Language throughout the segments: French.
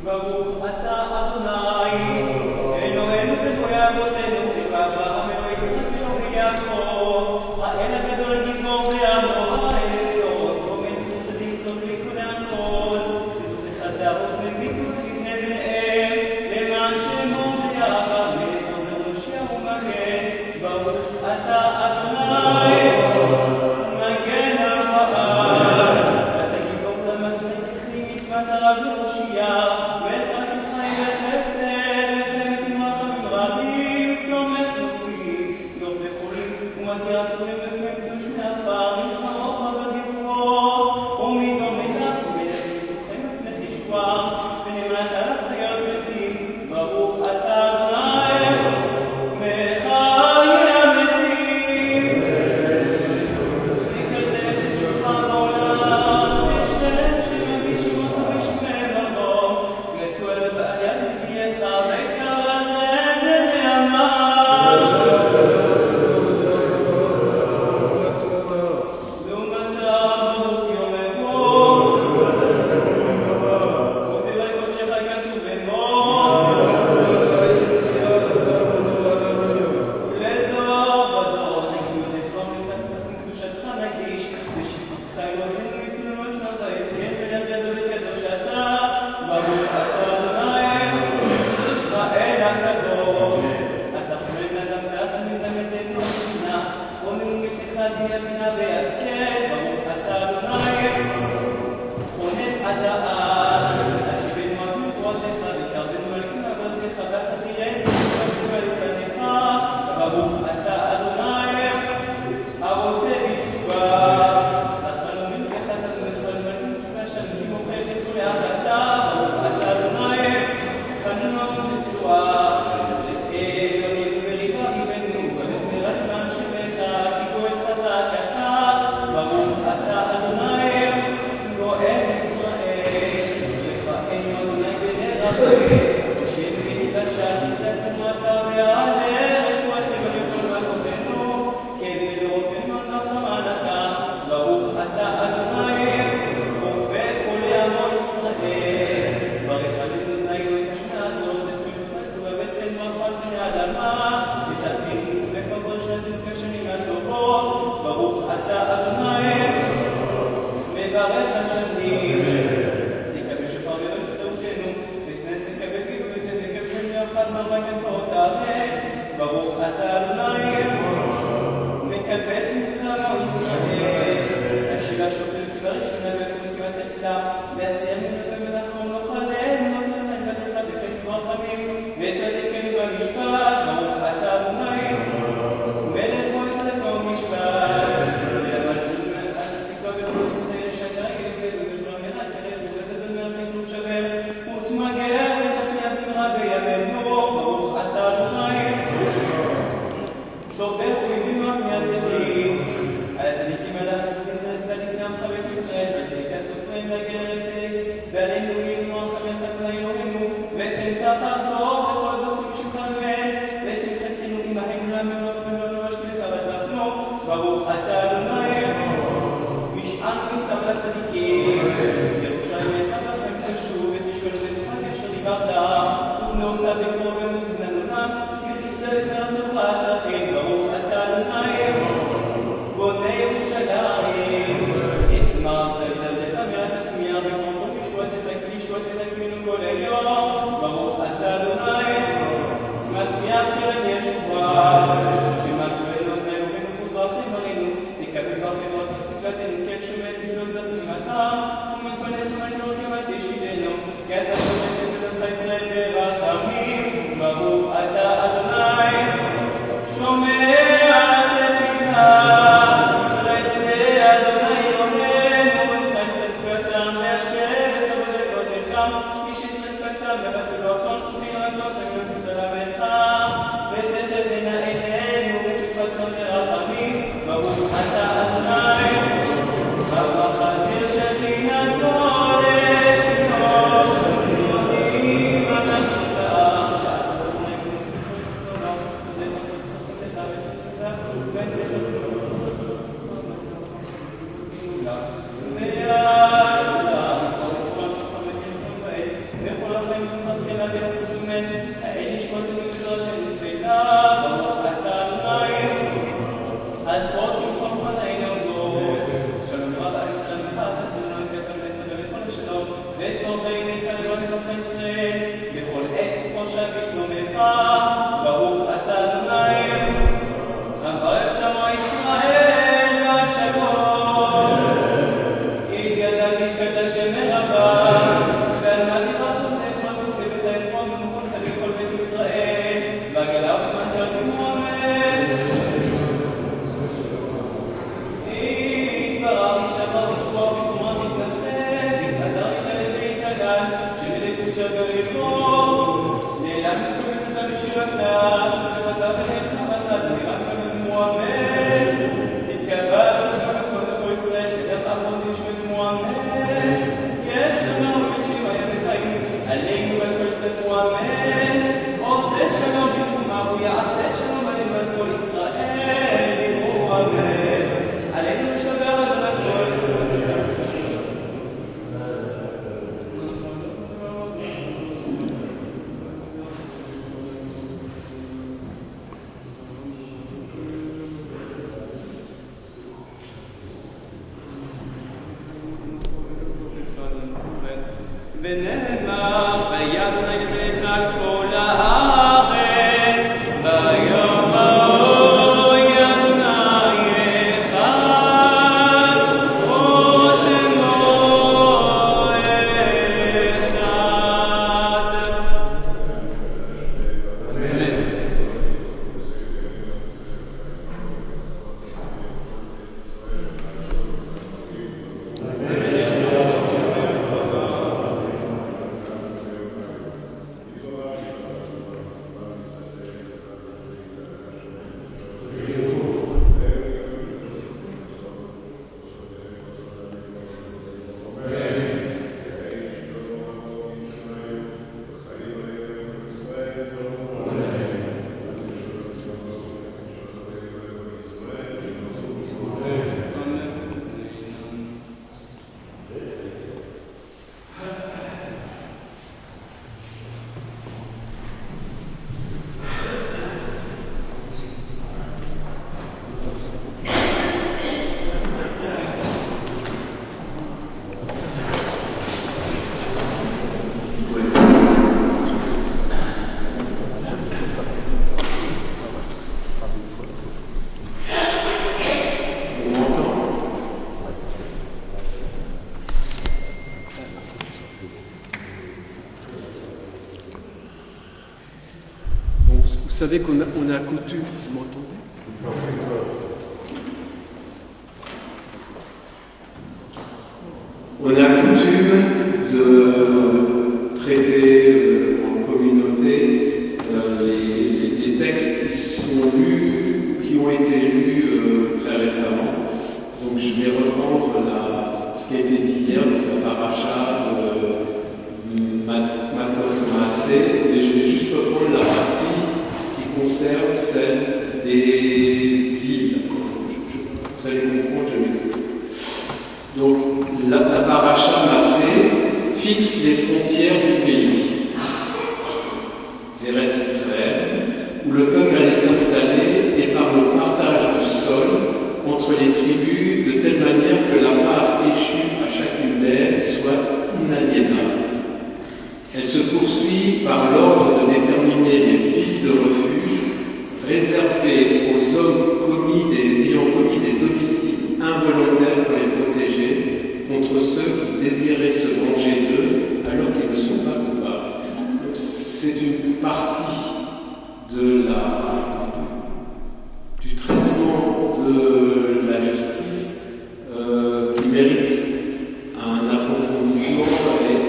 ברוך אתה אדוני, אלוהינו וגוי אבותינו, ואברהם אלוהי יצחק אלוהי יעקב, האל הגדול הגיבור והנורא, האל אלוהות, ועומד בחסדים טוב לכולי הכל, וזאת אחד להראות מביטות לפני בניהם, למען שמו ויעבר מלך עוזר מושיע ומגן, ברוך אתה אדוני, מגן אברהם, אתה גיבור למתן תכלי מצוות הרב מושיע, Vous savez qu'on a coutume, vous m'entendez? On a coutume de traiter en communauté les textes qui ont été lus très récemment. Donc je vais reprendre ce qui a été dit hier, donc la paracha de Matot Maasé, et je vais juste reprendre la partie qui concerne celle des villes. Vous allez comprendre, je m'explique. Donc la paracha Maasé fixe les frontières du pays, d'Eretz Israël, où le peuple allait s'installer, et par le partage du sol entre les tribus, de telle manière que la part échue à chacune d'elles soit inaliénable. Elle se poursuit par l'ordre de déterminer les villes de refuge réservées aux hommes ayant commis des homicides involontaires pour les protéger contre ceux qui désiraient se venger d'eux alors qu'ils ne sont pas coupables. C'est une partie du traitement de la justice qui mérite un approfondissement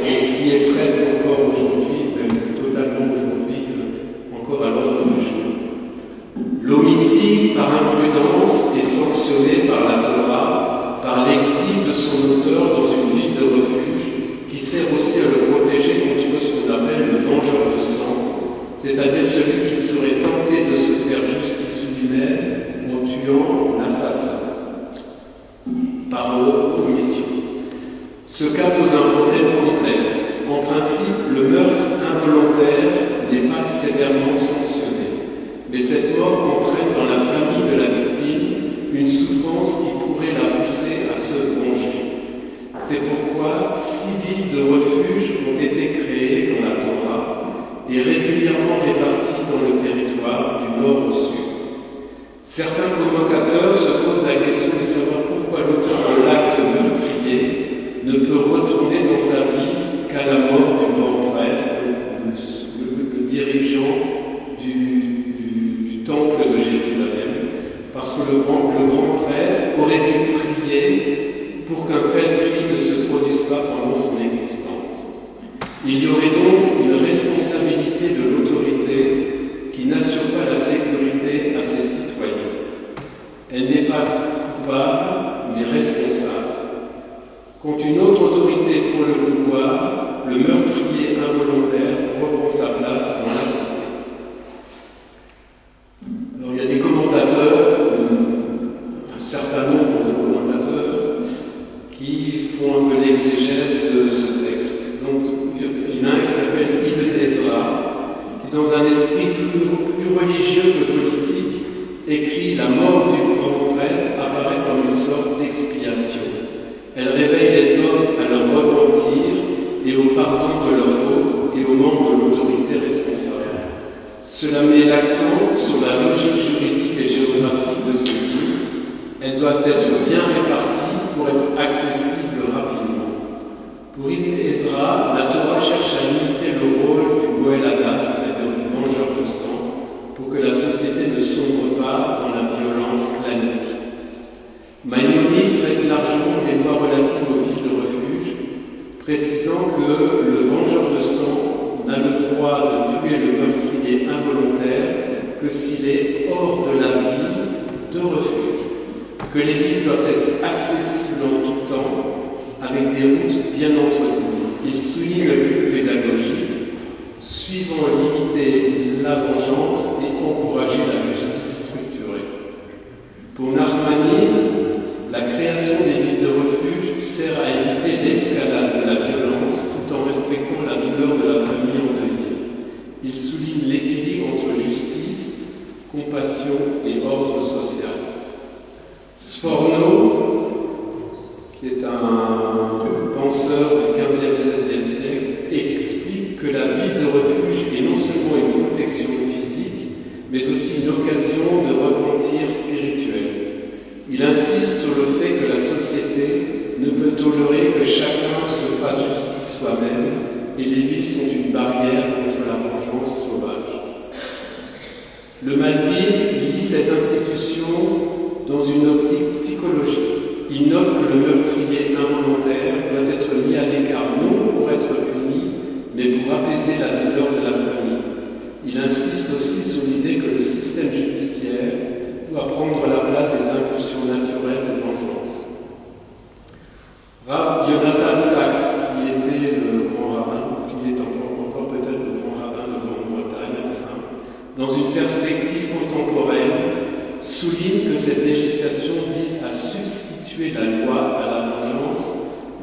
et qui est presque encore aujourd'hui, même totalement aujourd'hui, encore à l'ordre du jour. L'homicide par imprudence est sanctionné par la Torah, par l'exil de son auteur dans une ville de refuge, qui sert aussi à le protéger contre ce qu'on appelle le vengeur de sang, c'est-à-dire celui qui serait tenté de se faire justice humaine en tuant l'assassin par omission. Ce cas pose un problème complexe. En principe, le meurtre involontaire n'est pas sévèrement sanctionné, mais cette mort entraîne dans la famille de la victime une souffrance qui pourrait la pousser à se venger. C'est pourquoi 6 villes de refuge ont été créées dans la Torah et régulièrement réparties dans le territoire du nord au sud. Certains commentateurs se posent la question de savoir pourquoi l'auteur de l'acte meurtrier ne peut retourner dans sa vie qu'à la mort du grand prêtre, le dirigeant du temple de Jérusalem, parce que le grand prêtre aurait dû prier pour qu'un tel crime ne se produise pas pendant son existence. Il y aurait donc une responsabilité de l'autorité qui n'assure pas la sécurité à ses citoyens. Elle n'est pas coupable, mais responsable. Quand une autre autorité prend le pouvoir, le meurtrier involontaire reprend sa place dans la cité. Alors il y a des commentateurs, un certain nombre de commentateurs, qui font un peu l'exégèse de ce texte. Donc il y en a un qui s'appelle Ibn Ezra, qui dans un esprit plus religieux que politique, écrit « La mort du grand prêtre apparaît comme une sorte d'expiation. Elle réveille les hommes à leur repentir et au pardon de leurs fautes et au manque de l'autorité responsable. Cela met l'accent sur la logique juridique et géographique de ces villes. Elles doivent être bien réparties pour être accessibles rapidement. Pour Ibn Ezra, la Torah cherche à imiter le rôle du Goël Adam, c'est-à-dire du vengeur de sang, pour que la société ne sombre pas dans la violence clanique. Maïmonide traite largement des lois relatives aux villes de refuge, précisant que le vengeur de sang n'a le droit de tuer le meurtrier involontaire que s'il est hors de la ville de refuge, que les villes doivent être accessibles en tout temps, avec des routes bien entretenues. Il souligne le but pédagogique, suivant limiter la vengeance et encourager la justice structurée. Pour Nachmanide, la création des villes de refuge sert à éviter l'escalade de la violence tout en respectant la douleur de la famille endeuillée. Il souligne l'équilibre entre justice, compassion et ordre social. Sforno, qui est un penseur du 15e, 16e siècle, explique que la ville de refuge est non seulement une protection physique, mais aussi une occasion de repentir spirituel. Il insiste sur le fait que la société ne peut tolérer que chacun se fasse justice soi-même et les villes sont une barrière contre la vengeance sauvage. Le Malbise lit cette institution dans une optique psychologique. Il note que le meurtrier involontaire doit être mis à l'écart non pour être puni, mais pour apaiser la douleur de la famille. Il insiste aussi sur l'idée que le système judiciaire doit prendre la place des impulsions naturelles de vengeance. Rav Jonathan Sachs, qui était le grand rabbin, qui est encore peut-être le grand rabbin de Grande-Bretagne, enfin, dans une perspective contemporaine, souligne que cette législation vise à substituer la loi à la vengeance,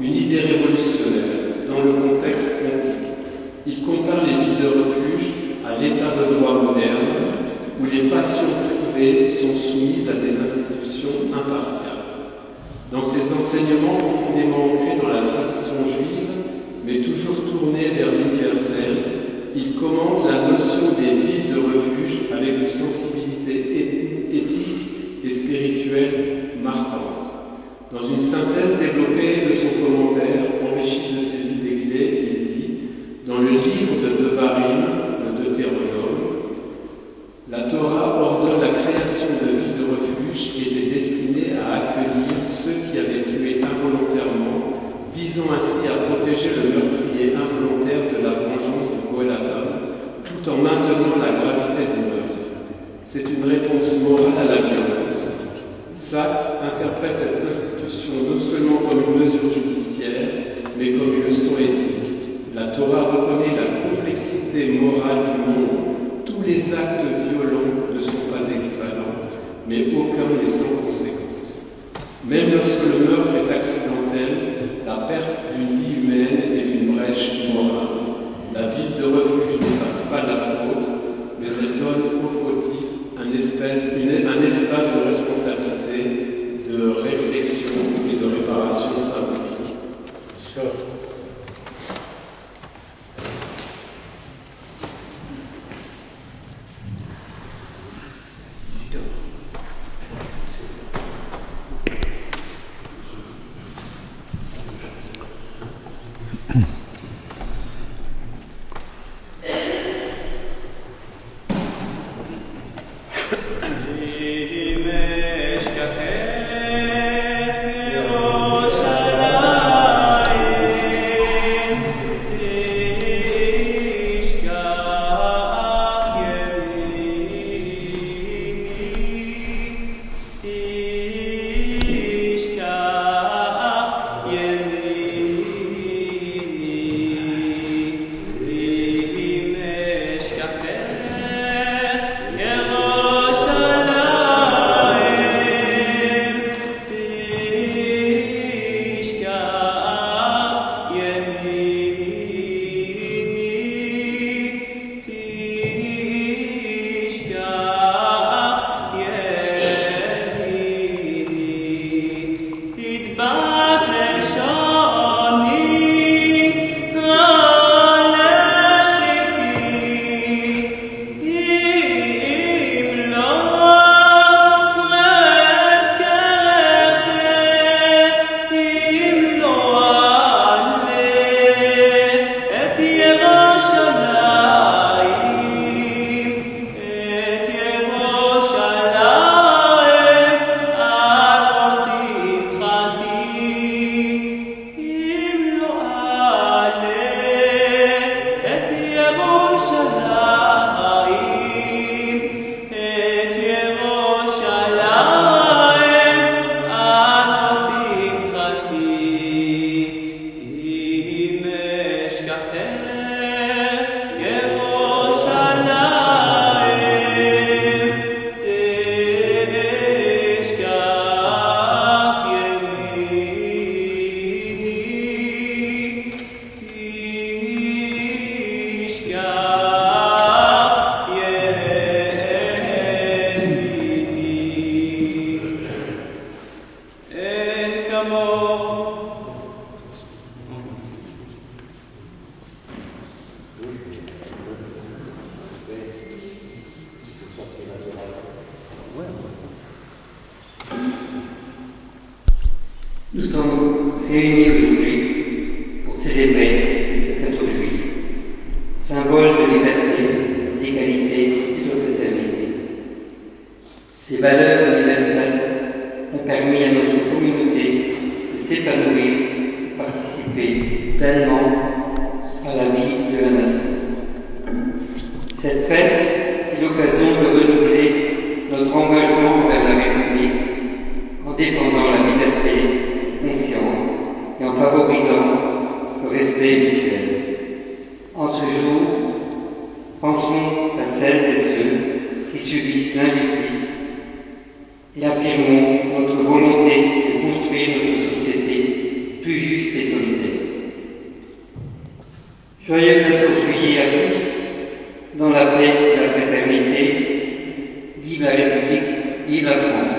une idée révolutionnaire dans le contexte antique. Il compare les villes de refuge à l'état de droit moderne, où les passions privées sont soumises à des institutions impartiales. Dans ses enseignements profondément ancrés dans la tradition juive, mais toujours tournés vers l'universel, il commente la notion des villes de refuge avec une sensibilité éthique et spirituelle marquante. Dans une synthèse développée de son commentaire, enrichi de ses idées clés, il dit « Dans le livre de Devarim, le Deutéronome, la Torah ordonne la création de villes de refuge qui étaient destinées à accueillir ceux qui avaient tué involontairement, visant ainsi à protéger le meurtrier involontaire de la vengeance du Goël Adam, tout en maintenant la gravité du meurtre. C'est une réponse morale à la violence. Sachs interprète cette institution non seulement comme une mesure judiciaire, mais comme une leçon éthique. La Torah reconnaît la complexité morale du monde. Tous les actes violents ne sont pas équivalents, mais aucun n'est sans conséquence. Même lorsque le meurtre est accidentel, la perte d'une vie humaine est une brèche morale. Nous sommes réunis aujourd'hui pour célébrer le 14 juillet, symbole de liberté, d'égalité et de fraternité. Ces valeurs universelles ont permis à notre communauté de s'épanouir et participer pleinement à la vie de la nation. Cette fête est l'occasion de renouveler notre engagement envers la République en défendant la liberté, la conscience et en favorisant le respect mutuel. En ce jour, pensons à celles et ceux qui subissent l'injustice et affirmons notre volonté de construire notre société plus juste et solidaire. Joyeux 14 juillet à tous, dans la paix et la fraternité. Vive la République, vive la France.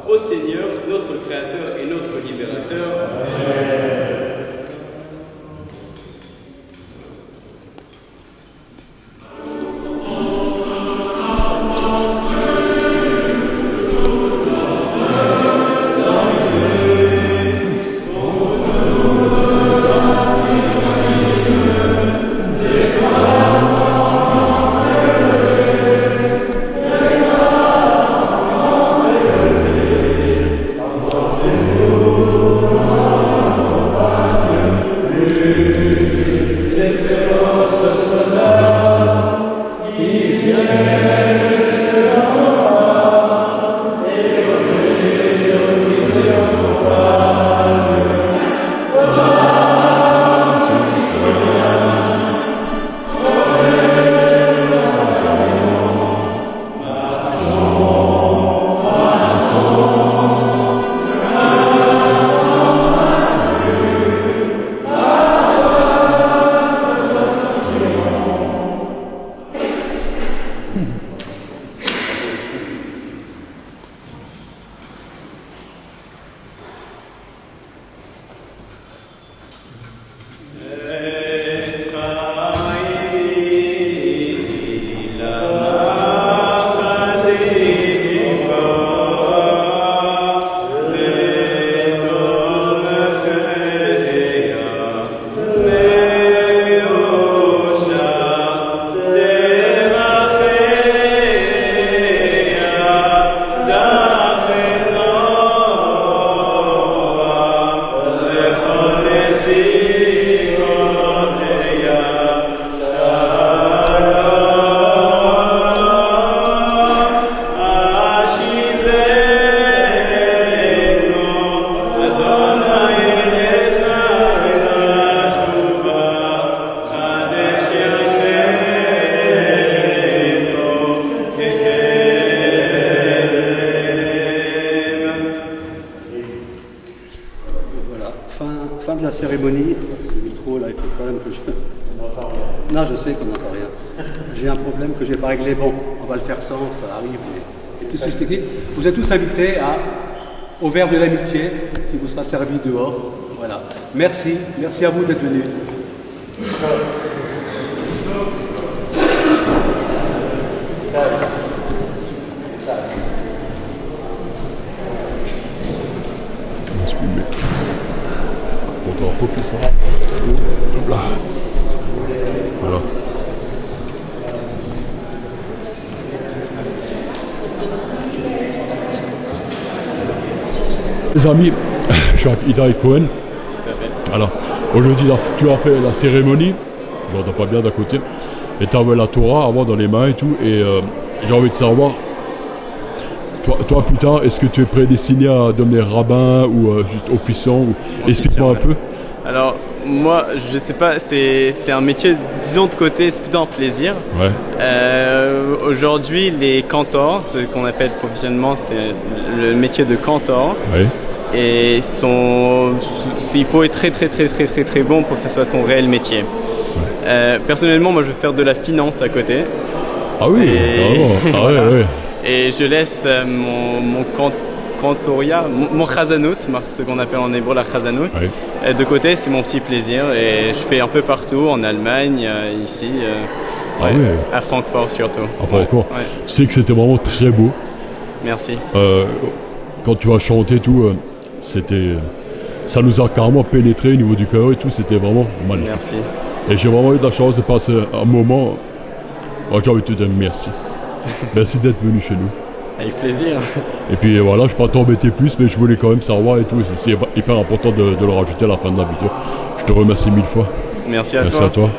Ô Seigneur, notre Créateur et notre Libérateur. Amen. cérémonie, ce micro là, il faut quand même que je... On n'entend rien. Non, je sais qu'on n'entend rien. J'ai un problème que je n'ai pas réglé. Bon, on va le faire sans, ça arrive. Et tout ceci technique. Vous êtes tous invités au verre de l'amitié qui vous sera servi dehors. Voilà. Merci à vous d'être venus. Voilà. Les amis, je suis avec Idaï Cohen. Alors, aujourd'hui, tu as fait la cérémonie, j'entends pas bien d'à côté, et tu avais la Torah avant dans les mains et tout, et j'ai envie de savoir, toi plus tard, est-ce que tu es prédestiné à devenir rabbin ou juste officiant ou... Explique-moi un peu. Alors, moi, je sais pas, c'est un métier, disons de côté, c'est plutôt un plaisir. Ouais. Aujourd'hui, les cantors, ce qu'on appelle professionnellement, c'est le métier de cantor. Ouais. Et il faut être très bon pour que ce soit ton réel métier. Ouais. Personnellement, moi, je veux faire de la finance à côté. Ah oui, ah voilà. ouais. Et je laisse mon cantoria, mon chazanout, ce qu'on appelle en hébreu la chazanout. Ouais. De côté, c'est mon petit plaisir et je fais un peu partout, en Allemagne, ici, à Francfort surtout. À Francfort. Ouais. Je sais que c'était vraiment très beau. Merci. Quand tu as chanté tout, ça nous a carrément pénétré au niveau du cœur et tout, c'était vraiment magnifique. Merci. Et j'ai vraiment eu de la chance de passer un moment, moi j'ai envie de te dire merci. Merci d'être venu chez nous. Avec plaisir. Et puis voilà, je ne vais pas t'embêter plus, mais je voulais quand même savoir et tout. C'est hyper important de le rajouter à la fin de la vidéo. Je te remercie 1000 fois. Merci à toi. Merci à toi.